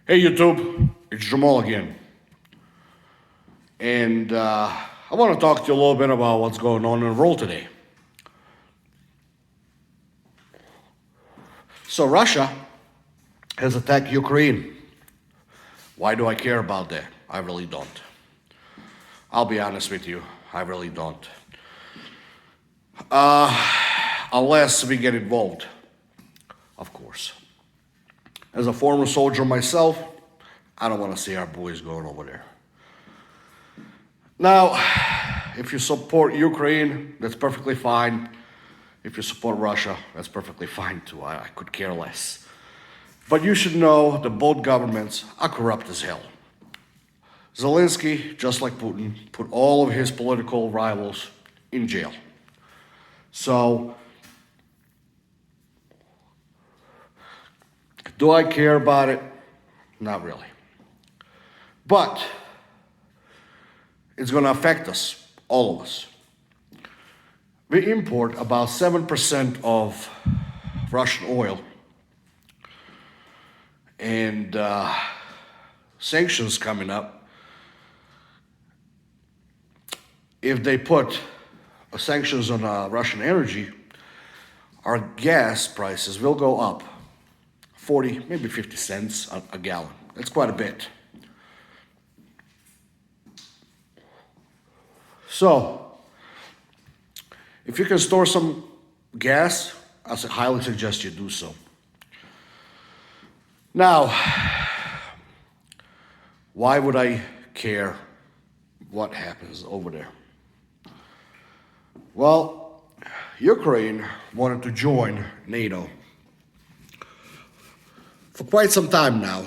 Hey YouTube, it's Jamal again. And I want to talk to you a little bit about what's going on in the world today. So, Russia has attacked Ukraine. Why do I care about that? I really don't. I'll be honest with you, I really don't. Unless we get involved, of course. As a former soldier myself, I don't want to see our boys going over there. Now, if you support Ukraine, that's perfectly fine. If you support Russia, that's perfectly fine too. I could care less. But you should know that both governments are corrupt as hell. Zelensky, just like Putin, put all of his political rivals in jail. So, do I care about it? Not really. But it's going to affect us, all of us. We import about 7% of Russian oil, and sanctions coming up. If they put sanctions on Russian energy, our gas prices will go up 40, maybe 50 cents a gallon. That's quite a bit. So, if you can store some gas, I highly suggest you do so. Now, why would I care what happens over there? Well, Ukraine wanted to join NATO for quite some time now,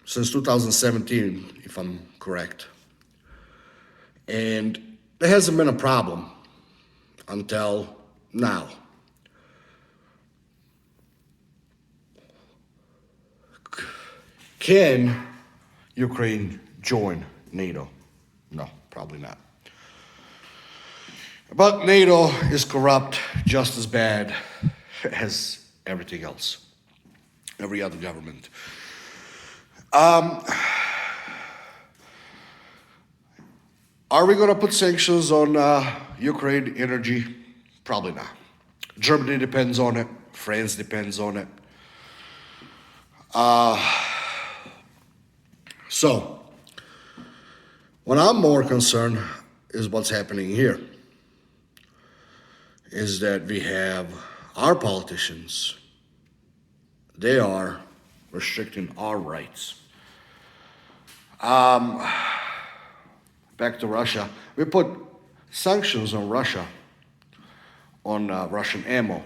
since 2017, if I'm correct. And there hasn't been a problem until now. Can Ukraine join NATO? No, probably not. But NATO is corrupt just as bad as everything else, every other government. Are we going to put sanctions on Ukraine energy? Probably not. Germany depends on it. France depends on it. So, what I'm more concerned is what's happening here. Is that we have our politicians, they are restricting our rights. Back to Russia, we put sanctions on Russia, on Russian ammo.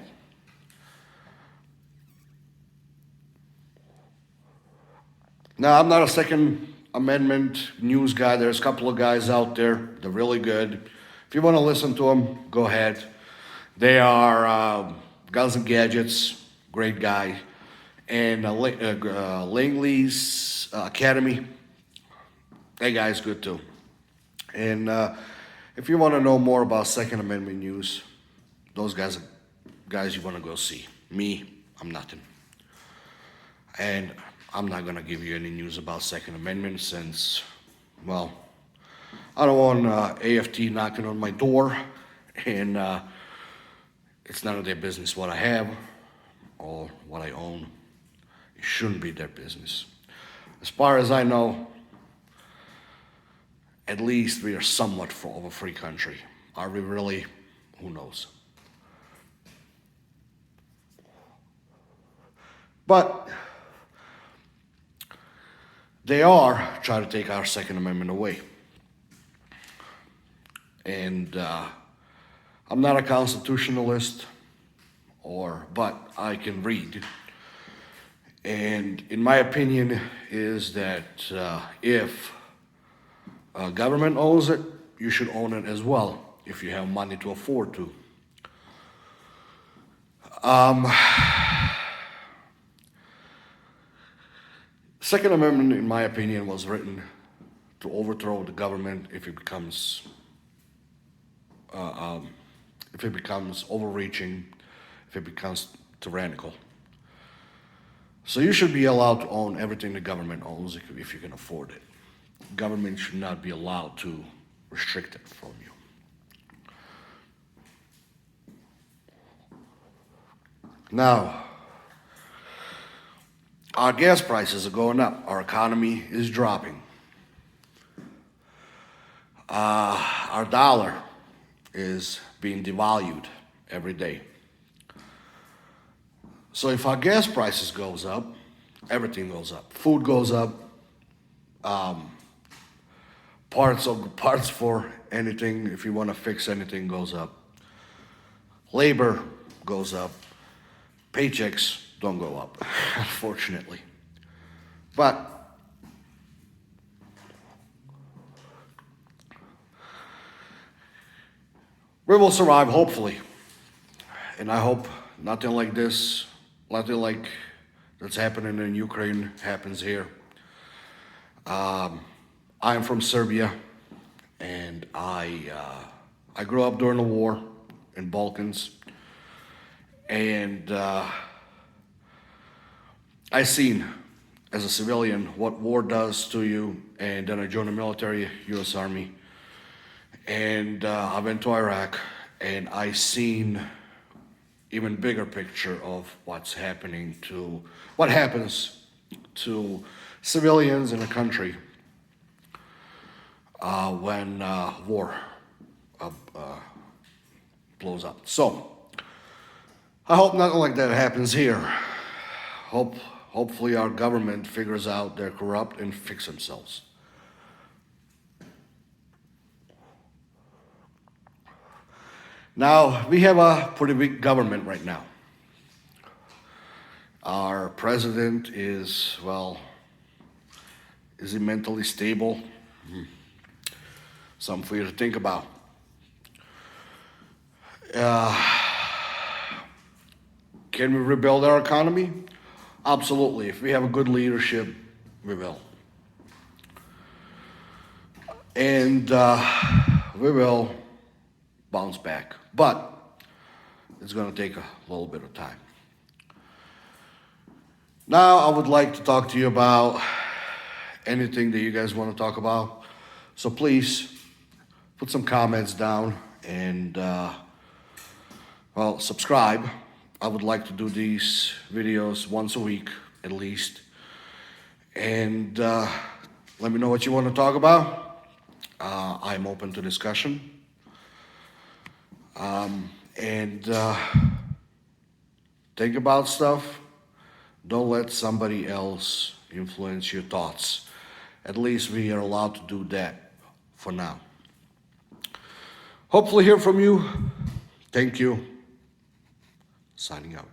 Now, I'm not a Second Amendment news guy. There's a couple of guys out there, they're really good. If you want to listen to them, go ahead. They are Guns and Gadgets, great guy, and Langley's Academy, that guy's good too. And if you want to know more about Second Amendment news, those guys are guys you want to go see. Me, I'm nothing. And I'm not going to give you any news about Second Amendment since, well, I don't want AFT knocking on my door, and it's none of their business what I have or what I own. It shouldn't be their business. As far as I know, at least we are somewhat of a free country. Are we really? Who knows? But they are trying to take our Second Amendment away. And I'm not a constitutionalist, but I can read. And in my opinion is that if a government owns it, you should own it as well, if you have money to afford to. Second Amendment, in my opinion, was written to overthrow the government if it becomes overreaching, if it becomes tyrannical. So you should be allowed to own everything the government owns if you can afford it. Government should not be allowed to restrict it from you. Now, our gas prices are going up. Our economy is dropping. Our dollar is being devalued every day. So if our gas prices goes up, everything goes up. Food goes up. Parts for anything, if you want to fix anything, goes up. Labor goes up. Paychecks don't go up, unfortunately. But we will survive, hopefully. And I hope nothing like this, nothing like that's happening in Ukraine happens here. I am from Serbia, and I grew up during the war in Balkans, and I seen as a civilian what war does to you, and then I joined the military, U.S. Army, and I went to Iraq, and I seen even bigger picture of what happens to civilians in a country when war blows up. So I hope nothing like that happens here. Hopefully our government figures out they're corrupt and fix themselves. Now, we have a pretty big government right now. Our president is, well, is he mentally stable? Something for you to think about. Can we rebuild our economy? Absolutely. If we have a good leadership, we will. And we will bounce back. But it's going to take a little bit of time. Now I would like to talk to you about anything that you guys want to talk about. So please put some comments down and subscribe. I would like to do these videos once a week at least. And let me know what you want to talk about. I'm open to discussion. And think about stuff. Don't let somebody else influence your thoughts. At least we are allowed to do that for now. Hopefully hear from you. Thank you. Signing out.